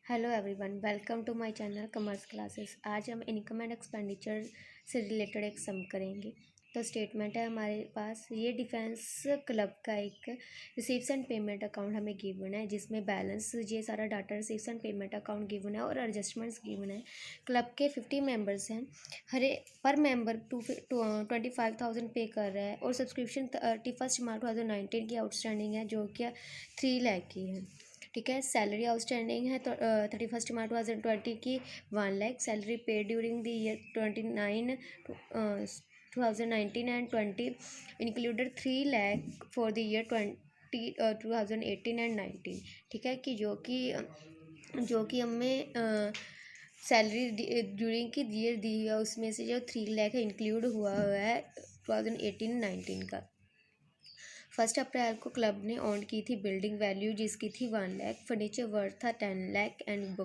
Hello everyone, welcome to my channel commerce classes. आज हम income and expenditure से related एक सम करेंगे। तो स्टेटमेंट है हमारे पास, ये डिफेंस क्लब का एक रिसीव्स एंड पेमेंट अकाउंट हमें गिवन है, जिसमें बैलेंस ये सारा data receives and payment account given है और एडजस्टमेंट्स गिवन है। क्लब के 50 मेंबर्स हैं, हर पर मेंबर 25,000 पे कर रहा है और सब्सक्रिप्शन 31 मार्च 2019 की आउटस्टैंडिंग है, जो कि 3 लाख की है। ठीक है। सैलरी आउटस्टैंडिंग है तो 31 मार्च 2020 की 1 lakh. Salary paid during the year 2019 and 20 included 3 lakh for the year 2018 and 19। ठीक है, कि जो कि हमें सैलरी ड्यूरिंग की ईयर दी है, उसमें से जो 3 लाख इंक्लूड हुआ है 2018-19 का। 1 अप्रैल को क्लब ने ऑन की थी बिल्डिंग वैल्यू, जिसकी थी 1 लाख। फर्नीचर वर्थ था 10 लाख एंड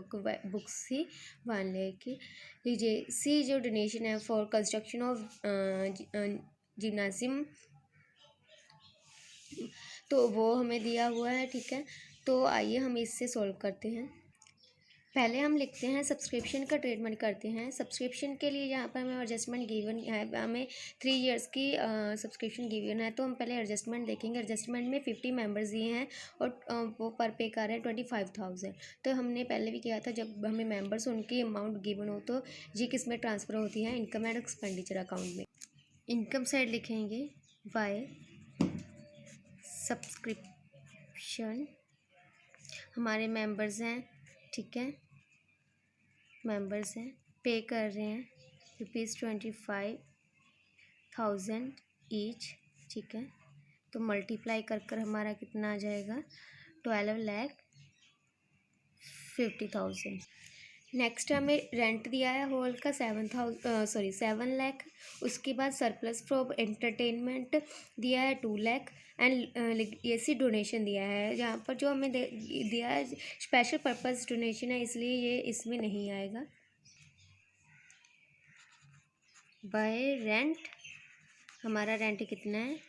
बुक्स थी 1 लाख की। लीजिए जो डोनेशन है फॉर कंस्ट्रक्शन ऑफ जिम्नाजियम, तो वो हमें दिया हुआ है। ठीक है, तो आइए हम इससे सॉल्व करते हैं। पहले हम लिखते हैं सब्सक्रिप्शन का ट्रीटमेंट करते हैं। सब्सक्रिप्शन के लिए यहाँ पर हमें एडजस्टमेंट गिवन है, हमें 3 इयर्स की सब्सक्रिप्शन गिवन है। तो हम पहले एडजस्टमेंट देखेंगे। एडजस्टमेंट में 50 मेंबर्स दिए हैं और वो पर पे कर रहे हैं 25,000। तो हमने पहले भी किया था, जब हमें मेंबर्स उनकी अमाउंट गिवन हो तो ये किस में ट्रांसफ़र होती है, इनकम एंड एक्सपेंडिचर अकाउंट में। इनकम साइड लिखेंगे बाय सब्सक्रिप्शन। हमारे मेंबर्स हैं, ठीक है, मेंबर्स हैं, पे कर रहे हैं ₹25,000 ईच। ठीक है, तो मल्टीप्लाई कर हमारा कितना आ जाएगा, 12,50,000। नेक्स्ट हमें रेंट दिया है हॉल का 7 लाख। उसके बाद सरप्लस फ्रॉम एंटरटेनमेंट दिया है 2 लाख एंड सी डोनेशन दिया है। यहाँ पर जो हमें दिया है स्पेशल पर्पस डोनेशन है, इसलिए ये इसमें नहीं आएगा। बाय रेंट, हमारा रेंट कितना है,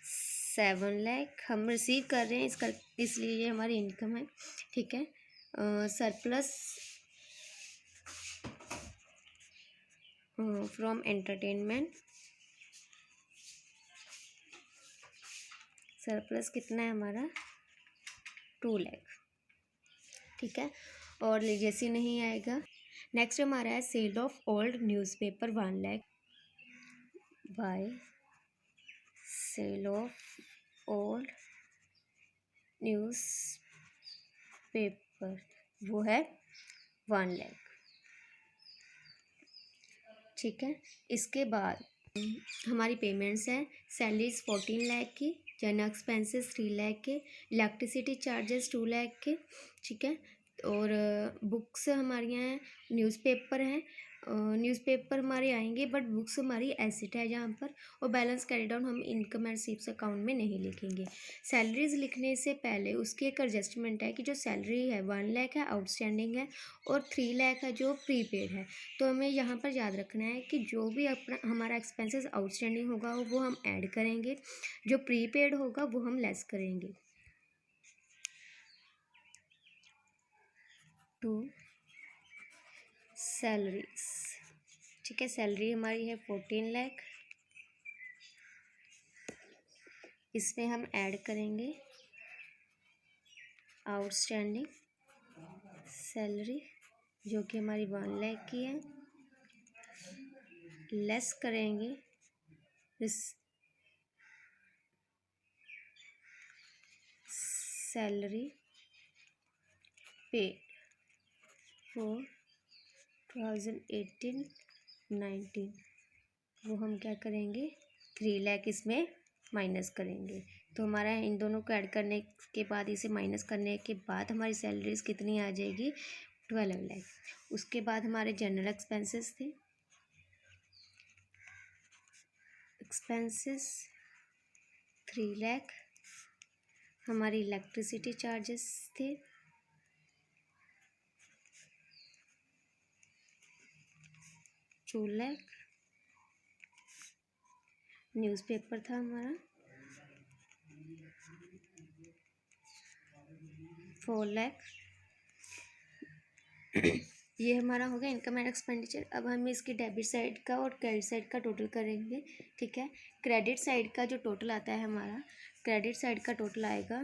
7 लाख। हम रिसीव कर रहे हैं इसका, इसलिए ये हमारी इनकम है। ठीक है, सरप्लस फ्रॉम एंटरटेनमेंट, सरप्लस कितना है हमारा, 2 लाख। ठीक है, और लीजेसी नहीं आएगा। नेक्स्ट हमारा है sale of old newspaper 1 lakh. By sale of old newspaper, वो है 1 लाख। ठीक है, इसके बाद हमारी पेमेंट्स हैं। सैलरीज 14 लाख की, जनरल एक्सपेंसेस 3 लाख के, इलेक्ट्रिसिटी चार्जेस 2 लाख के। ठीक है, और बुक्स हमारी हैं, न्यूज़पेपर हैं, न्यूज़पेपर हमारे आएंगे, बट बुक्स हमारी एसेट है जहाँ पर। और बैलेंस कैरी डाउन हम इनकम एंड रिसीव्स अकाउंट में नहीं लिखेंगे। सैलरीज लिखने से पहले उसकी एक एडजस्टमेंट है कि जो सैलरी है 1 लाख है आउटस्टैंडिंग है, और 3 लाख है जो प्रीपेड है। तो हमें यहाँ पर याद रखना है कि जो भी अपना हमारा एक्सपेंसेस आउटस्टैंडिंग होगा वो हम ऐड करेंगे, जो प्रीपेड होगा वो हम लेस करेंगे। टू सैलरीज, ठीक है, सैलरी हमारी है 14 लाख, इसमें हम ऐड करेंगे आउटस्टैंडिंग सैलरी, जो कि हमारी 1 लाख की है, लेस करेंगे सैलरी पेड फॉर 2018-19, वो हम क्या करेंगे, 3 लाख इसमें माइनस करेंगे। तो हमारा इन दोनों को ऐड करने के बाद, इसे माइनस करने के बाद हमारी सैलरीज कितनी आ जाएगी, 12 लाख। उसके बाद हमारे जनरल एक्सपेंसेस थे, एक्सपेंसेस 3 लाख। हमारी इलेक्ट्रिसिटी चार्जेस थे 2 लाख। न्यूज़पेपर था हमारा 4 लाख। ये हमारा हो गया इनकम एंड एक्सपेंडिचर। अब हम इसकी डेबिट साइड का और क्रेडिट साइड का टोटल करेंगे, ठीक है। क्रेडिट साइड का जो टोटल आता है हमारा, क्रेडिट साइड का टोटल आएगा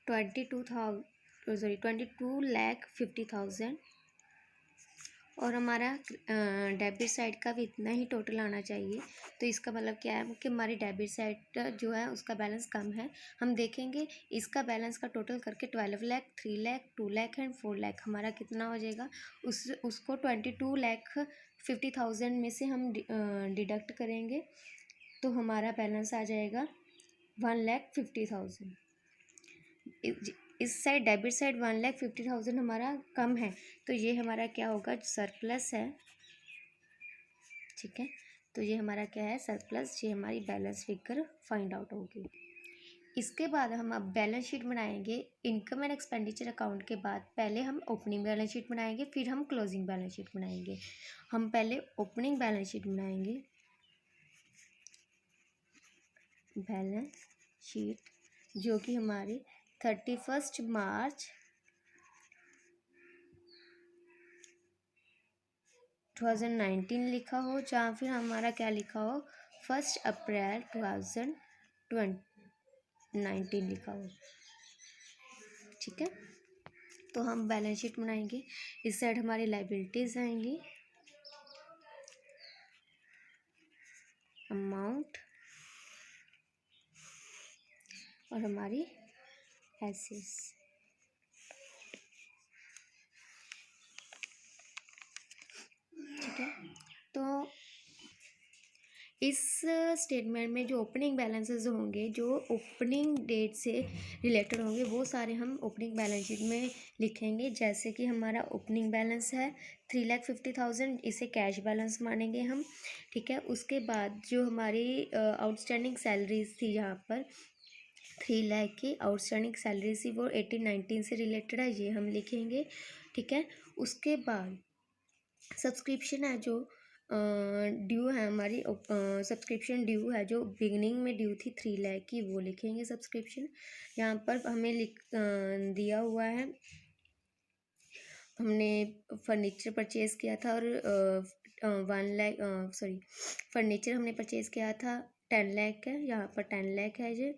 22,50,000 और हमारा डेबिट साइड का भी इतना ही टोटल आना चाहिए। तो इसका मतलब क्या है कि हमारी डेबिट साइड जो है उसका बैलेंस कम है। हम देखेंगे इसका बैलेंस का टोटल करके 12 लाख, 3 लाख, 2 लाख एंड 4 लाख हमारा कितना हो जाएगा। उसको 22,50,000 में से हम डिडक्ट करेंगे तो हमारा बैलेंस आ जाएगा 1,50,000। इस साइड डेबिट साइड 1,50,000 हमारा कम है, तो ये हमारा क्या होगा, सरप्लस है, ठीक है। तो ये हमारा क्या है, सरप्लस। ये हमारी बैलेंस फिगर फाइंड आउट होगी। इसके बाद हम अब बैलेंस शीट बनाएंगे। इनकम एंड एक्सपेंडिचर अकाउंट के बाद पहले हम ओपनिंग बैलेंस शीट बनाएंगे, फिर हम क्लोजिंग बैलेंस शीट बनाएंगे। हम पहले ओपनिंग बैलेंस शीट बनाएंगे। बैलेंस शीट जो कि हमारी 31 मार्च 2019 लिखा हो, जहाँ फिर हमारा क्या लिखा हो 1 अप्रैल 2019 लिखा हो, ठीक है। तो हम बैलेंस शीट बनाएंगे। इस साइड हमारी लाइबिलिटीज आएंगी, अमाउंट और हमारी एसेट्स, ठीक है। तो इस स्टेटमेंट में जो ओपनिंग बैलेंसेस होंगे, जो ओपनिंग डेट से रिलेटेड होंगे, वो सारे हम ओपनिंग बैलेंस शीट में लिखेंगे। जैसे कि हमारा ओपनिंग बैलेंस है 3,50,000, इसे कैश बैलेंस मानेंगे हम, ठीक है। उसके बाद जो हमारी आउटस्टैंडिंग सैलरीज थी, यहाँ पर 3 लाख की आउटस्टैंडिंग सैलरी थी, वो 18-19 से रिलेटेड है, ये हम लिखेंगे, ठीक है। उसके बाद सब्सक्रिप्शन है जो ड्यू है हमारी, सब्सक्रिप्शन ड्यू है जो बिगनिंग में ड्यू थी 3 लाख की, वो लिखेंगे सब्सक्रिप्शन। यहाँ पर हमें दिया हुआ है, हमने फर्नीचर परचेज़ किया था और 1 लाख, सॉरी, फर्नीचर हमने परचेज़ किया था 10 लाख है, यहाँ पर 10 लाख है ये,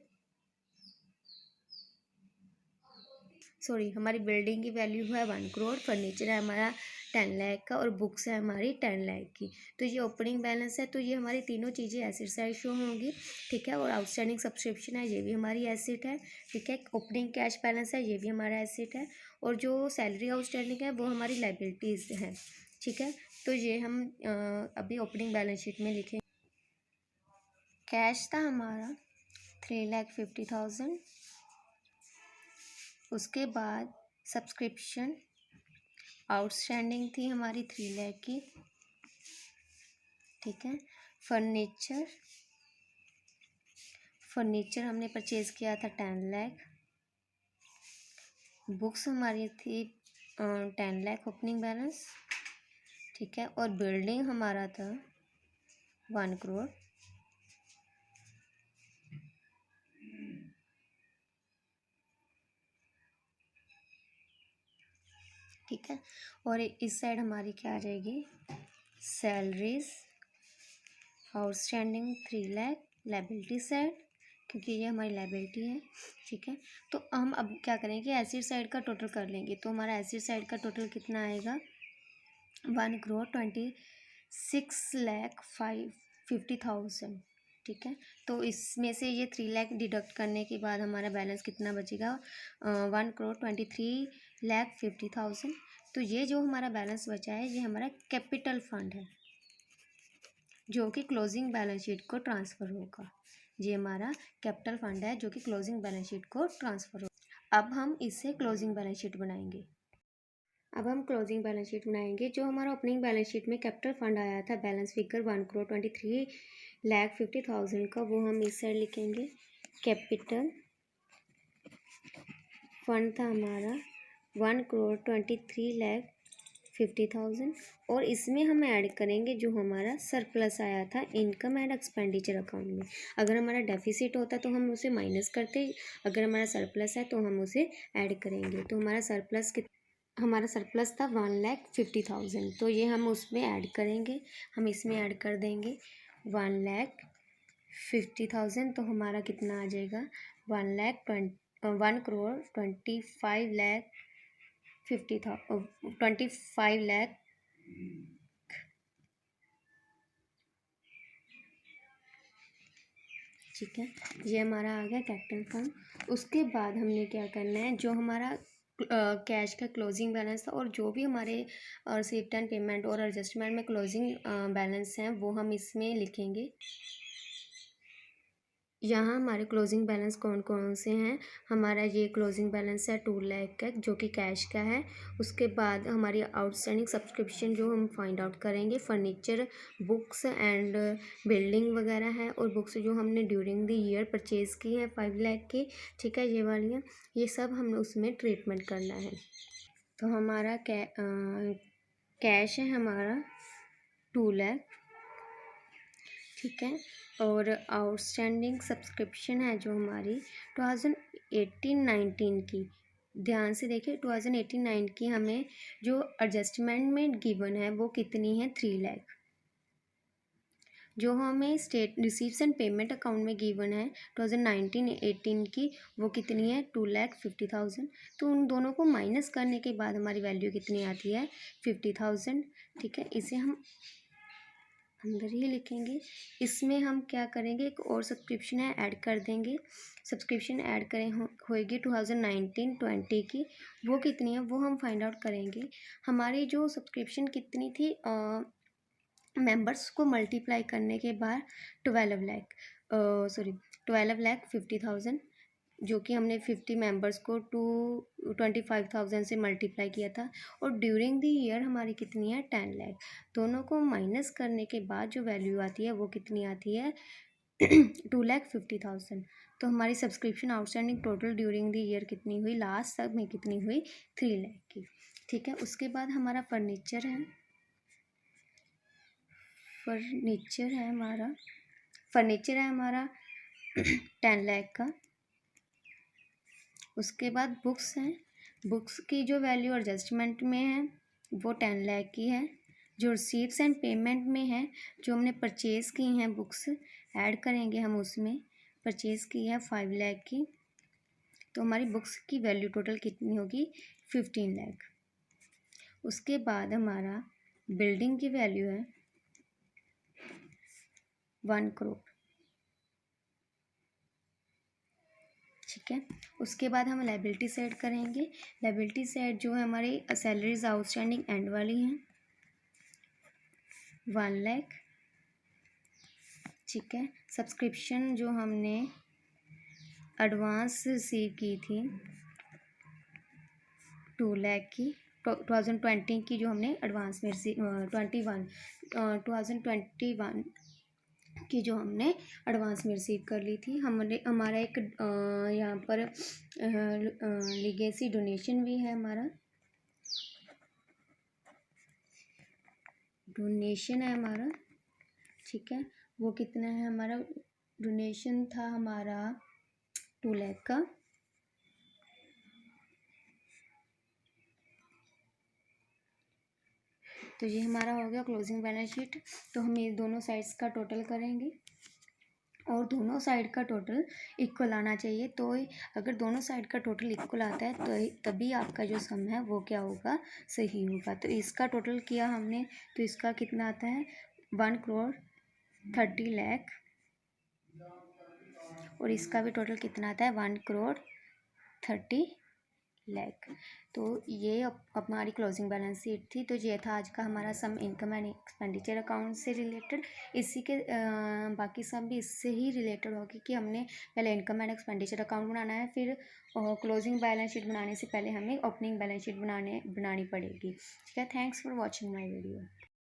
सॉरी, हमारी बिल्डिंग की वैल्यू है 1 करोड़, फर्नीचर है हमारा 10 लाख का और बुक्स है हमारी 10 लाख की। तो ये ओपनिंग बैलेंस है। तो ये हमारी तीनों चीज़ें एसेट साइड शो होंगी, ठीक है। और आउटस्टैंडिंग सब्सक्रिप्शन है, ये भी हमारी एसेट है, ठीक है। ओपनिंग कैश बैलेंस है, ये भी हमारा एसेट है। और जो सैलरी आउटस्टैंडिंग है वो हमारी लाइबिलिटीज़ है, ठीक है। तो ये हम अभी ओपनिंग बैलेंस शीट में लिखें। कैश था हमारा 3,50,000, उसके बाद सब्सक्रिप्शन आउटस्टैंडिंग थी हमारी 3 लाख की, ठीक है। फर्नीचर हमने परचेज़ किया था 10 लाख, बुक्स हमारी थी 10 लाख ओपनिंग बैलेंस, ठीक है। और बिल्डिंग हमारा था 1 करोड़, ठीक है। और इस साइड हमारी क्या आ जाएगी, salaries outstanding 3 lakh, liability side, क्योंकि ये हमारी लाइबिलिटी है, ठीक है। तो हम अब क्या करेंगे, एसेट साइड का टोटल कर लेंगे। तो हमारा एसेट साइड का टोटल कितना आएगा, 1,26,50,000, ठीक है। तो इसमें से ये 3 लाख डिडक्ट करने के बाद हमारा बैलेंस कितना बचेगा, 1,23,50,000। तो ये जो हमारा बैलेंस बचा है, ये हमारा कैपिटल फंड है जो कि क्लोजिंग बैलेंस शीट को ट्रांसफ़र होगा। ये हमारा कैपिटल फंड है जो कि क्लोजिंग बैलेंस शीट को ट्रांसफ़र होगा। अब हम इससे क्लोजिंग बैलेंस शीट बनाएंगे। अब हम क्लोजिंग बैलेंस शीट बनाएंगे। जो हमारा ओपनिंग बैलेंस शीट में कैपिटल फंड आया था, बैलेंस फिगर 1,23,50,000 का, वो हम इस साइड लिखेंगे। कैपिटल फंड था हमारा 1,23,50,000 50,000 और इसमें हम ऐड करेंगे जो हमारा सरप्लस आया था इनकम एंड एक्सपेंडिचर अकाउंट में। अगर हमारा डेफिसिट होता तो हम उसे माइनस करते, अगर हमारा सरप्लस है तो हम उसे ऐड करेंगे। तो हमारा सरप्लस था 1,50,000, तो ये हम उसमें ऐड करेंगे, हम इसमें ऐड कर देंगे 1,50,000। तो हमारा कितना आ जाएगा 1,25,50,25 लाख। ठीक है, ये हमारा आ गया कैपिटल फंड। उसके बाद हमने क्या करना है, जो हमारा कैश का क्लोजिंग बैलेंस था और जो भी हमारे रिसीप्ट एंड पेमेंट और एडजस्टमेंट में क्लोजिंग बैलेंस हैं वो हम इसमें लिखेंगे। यहाँ हमारे क्लोजिंग बैलेंस कौन कौन से हैं, हमारा ये क्लोजिंग बैलेंस है 2 लाख का जो कि कैश का है। उसके बाद हमारी आउटस्टैंडिंग सब्सक्रिप्शन जो हम फाइंड आउट करेंगे, फर्नीचर, बुक्स एंड बिल्डिंग वगैरह है, और बुक्स जो हमने ड्यूरिंग द ईयर परचेज़ की हैं 5 लाख की। ठीक है, ये वाली हैं, ये सब हमें उसमें ट्रीटमेंट करना है। तो हमारा कैश है हमारा 2 लाख। ठीक है, और आउटस्टैंडिंग सब्सक्रिप्शन है जो हमारी 2018-19 की, ध्यान से देखिए 2018-19 की हमें जो एडजस्टमेंट में गिवन है वो कितनी है 3 लाख। जो हमें state receives and payment account में गिवन है 2019-18 की वो कितनी है 2,50,000। तो उन दोनों को माइनस करने के बाद हमारी वैल्यू कितनी आती है 50,000। ठीक है, इसे हम अंदर ही लिखेंगे। इसमें हम क्या करेंगे, एक और सब्सक्रिप्शन है ऐड कर देंगे। सब्सक्रिप्शन ऐड करें होएगी 2019-20 की, वो कितनी है वो हम फाइंड आउट करेंगे। हमारी जो सब्सक्रिप्शन कितनी थी मेंबर्स को मल्टीप्लाई करने के बाद 12,50,000, जो कि हमने 50 मेंबर्स को 25,000 से मल्टीप्लाई किया था, और ड्यूरिंग द ईयर हमारी कितनी है 10 लाख। दोनों को माइनस करने के बाद जो वैल्यू आती है वो कितनी आती है 2,50,000। तो हमारी subscription outstanding total during the year कितनी हुई, लास्ट तक में कितनी हुई 3 लाख की। ठीक है, उसके बाद हमारा फर्नीचर है हमारा 10 लाख का। उसके बाद बुक्स हैं, बुक्स की जो वैल्यू एडजस्टमेंट में है वो 10 लाख की है। जो रिसीप्ट्स एंड पेमेंट में है, जो हमने परचेज़ की हैं बुक्स ऐड करेंगे हम उसमें, परचेज़ की है 5 लाख की। तो हमारी बुक्स की वैल्यू टोटल कितनी होगी 15 लाख। उसके बाद हमारा बिल्डिंग की वैल्यू है 1 करोड़। ठीक है, उसके बाद हम लायबिलिटी साइड करेंगे। लायबिलिटी साइड जो है हमारी सैलरीज आउटस्टैंडिंग एंड वाली हैं 1 लाख। ठीक है, सब्सक्रिप्शन जो हमने एडवांस रिसीव की थी 2 लाख की, 2020 की जो हमने एडवांस में रिसीव 2021 की जो हमने एडवांस में रिसीव कर ली थी। हमारा एक यहाँ पर लीगेसी डोनेशन भी है, हमारा डोनेशन है हमारा। ठीक है, वो कितना है, हमारा डोनेशन था हमारा 2 लाख का। तो ये हमारा हो गया क्लोजिंग बैलेंस शीट। तो हम ये दोनों साइड्स का टोटल करेंगे और दोनों साइड का टोटल इक्वल आना चाहिए। तो अगर दोनों साइड का टोटल इक्वल आता है तो तभी आपका जो सम है वो क्या होगा, सही होगा। तो इसका टोटल किया हमने, तो इसका कितना आता है 1,30 लाख, और इसका भी टोटल कितना आता है 1,30 लाख। तो ये हमारी क्लोजिंग बैलेंस शीट थी। तो ये था आज का हमारा sum income and expenditure account से रिलेटेड। इसी के बाकी सब भी इससे ही रिलेटेड होगी कि हमने पहले इनकम एंड एक्सपेंडिचर अकाउंट बनाना है, फिर क्लोजिंग बैलेंस शीट बनाने से पहले हमें ओपनिंग बैलेंस शीट बनानी पड़ेगी। ठीक है, thanks for watching my video.